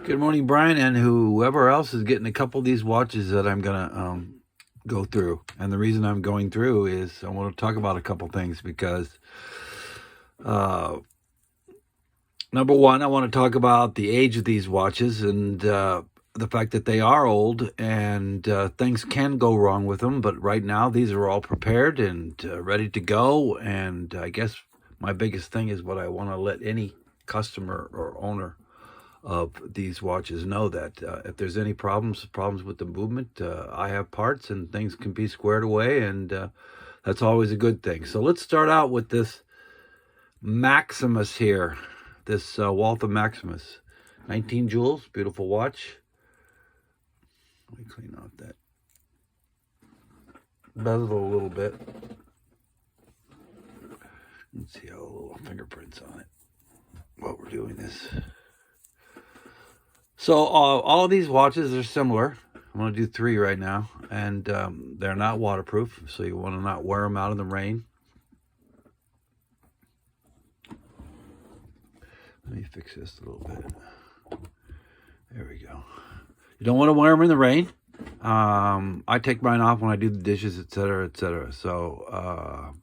Good morning, Brian, and whoever else is getting a couple of these watches that I'm gonna go through. And the reason I'm going through is I want to talk about a couple things because, number one, I want to talk about the age of these watches and the fact that they are old and things can go wrong with them. But right now, these are all prepared and ready to go. And I guess my biggest thing is what I want to let any customer or owner of these watches know that if there's any problems with the movement, I have parts and things can be squared away, and that's always a good thing. So let's start out with this Maximus here, this Waltham Maximus, 19 jewels, beautiful watch. Let me clean off that bezel a little bit. Let's see how a little fingerprints on it while we're doing this. So all of these watches are similar. I'm going to do 3 right now, and they're not waterproof, so you want to not wear them out in the rain. Let me fix this a little bit. There we go. You don't want to wear them in the rain. I take mine off when I do the dishes, etc., etc. So,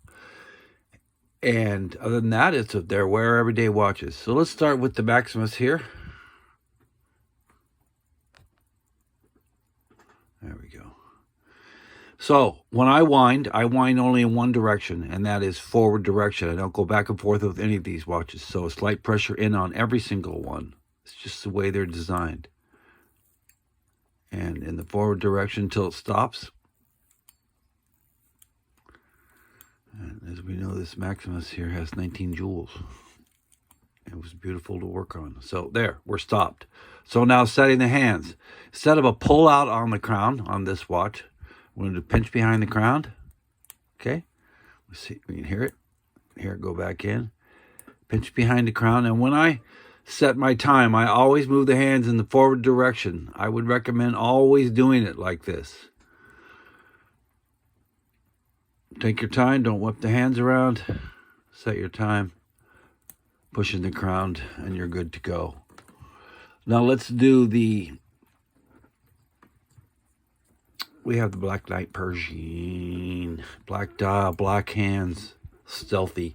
and other than that, they're wear everyday watches. So let's start with the Maximus here. There we go. So when I wind only in one direction, and that is forward direction. I don't go back and forth with any of these watches. So a slight pressure in on every single one. It's just the way they're designed. And in the forward direction until it stops. And as we know, this Maximus here has 19 jewels. It was beautiful to work on. So there, we're stopped. So now setting the hands. Instead of a pull out on the crown on this watch, we're going to pinch behind the crown. Okay. Let's see. We can hear it. Hear it go back in. Pinch behind the crown. And when I set my time, I always move the hands in the forward direction. I would recommend always doing it like this. Take your time. Don't whip the hands around. Set your time. Pushing the crown, and you're good to go. Now let's do we have the Black Knight Pershing, black dial, black hands, stealthy.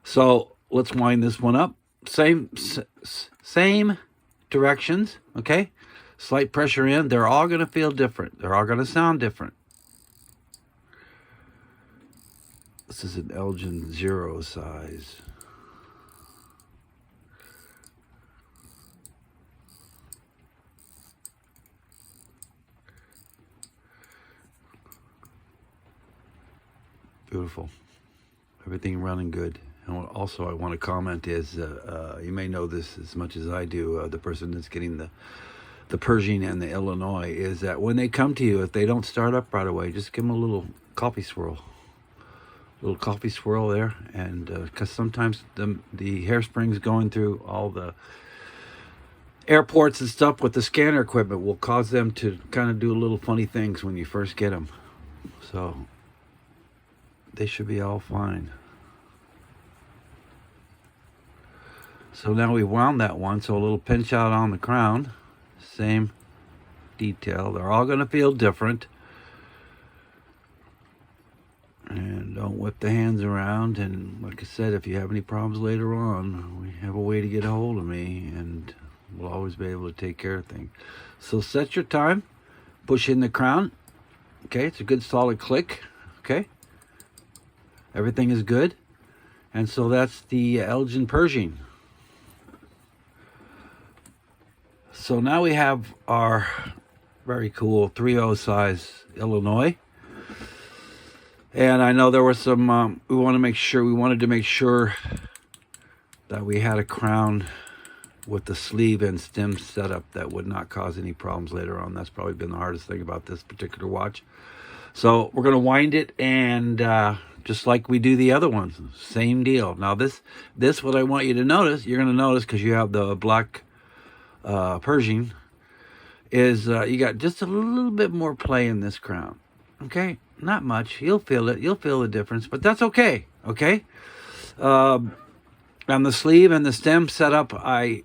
So let's wind this one up. Same directions, okay? Slight pressure in. They're all going to feel different. They're all going to sound different. This is an Elgin 0 size. Beautiful. Everything running good. And also I want to comment is, you may know this as much as I do, the person that's getting the Pershing and the Illinois, is that when they come to you, if they don't start up right away, just give them a little coffee swirl. A little coffee swirl there. And because sometimes the hairsprings going through all the airports and stuff with the scanner equipment will cause them to kind of do little funny things when you first get them. So they should be all fine. So now we wound that one, so a little pinch out on the crown. Same detail. They're all going to feel different. And don't whip the hands around. And like I said, if you have any problems later on, we have a way to get a hold of me, and we'll always be able to take care of things. So set your time. Push in the crown. Okay, it's a good solid click. Okay. Everything is good. And so that's the Elgin Pershing. So now we have our very cool 3/0 size Illinois. And I know there was some, we wanted to make sure that we had a crown with the sleeve and stem setup that would not cause any problems later on. That's probably been the hardest thing about this particular watch. So we're going to wind it, and just like we do the other ones, same deal. Now this what I want you to notice, you're going to notice because you have the black Pershing, is you got just a little bit more play in this crown. Okay, not much. You'll feel it. You'll feel the difference, but that's okay. Okay. On the sleeve and the stem setup, I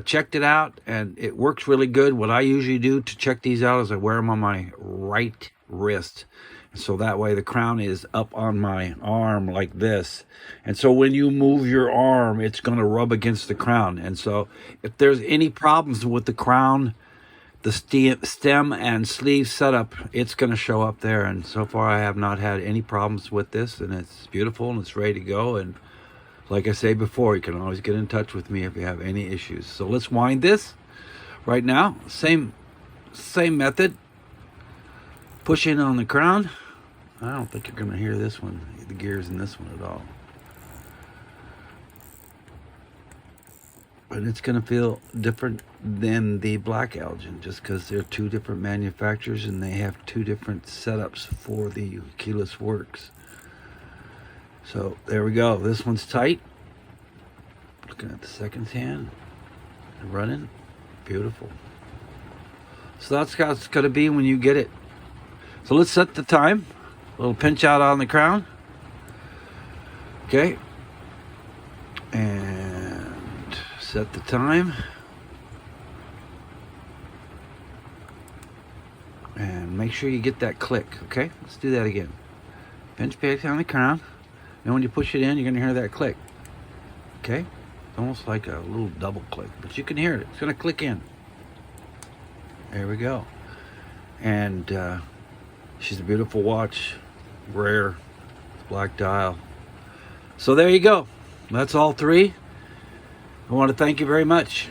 checked it out, and it works really good. What I usually do to check these out is I wear them on my right wrist. So that way the crown is up on my arm like this. And so when you move your arm, it's going to rub against the crown. And so if there's any problems with the crown, the stem and sleeve setup, it's going to show up there. And so far I have not had any problems with this, and it's beautiful and it's ready to go. And like I say before, you can always get in touch with me if you have any issues. So let's wind this right now. Same method. Push in on the crown. I don't think you're going to hear this one, the gears in this one at all. But it's going to feel different than the black Elgin, just because they're two different manufacturers and they have two different setups for the keyless works. So there we go. This one's tight. Looking at the second hand, running, beautiful. So that's how it's going to be when you get it. So let's set the time. A little pinch out on the crown. Okay. And set the time. And make sure you get that click, okay? Let's do that again. Pinch back on the crown. And when you push it in, you're going to hear that click. Okay? It's almost like a little double click, but you can hear it. It's going to click in. There we go. And she's a beautiful watch. Rare. Black dial. So there you go. That's all three. I want to thank you very much.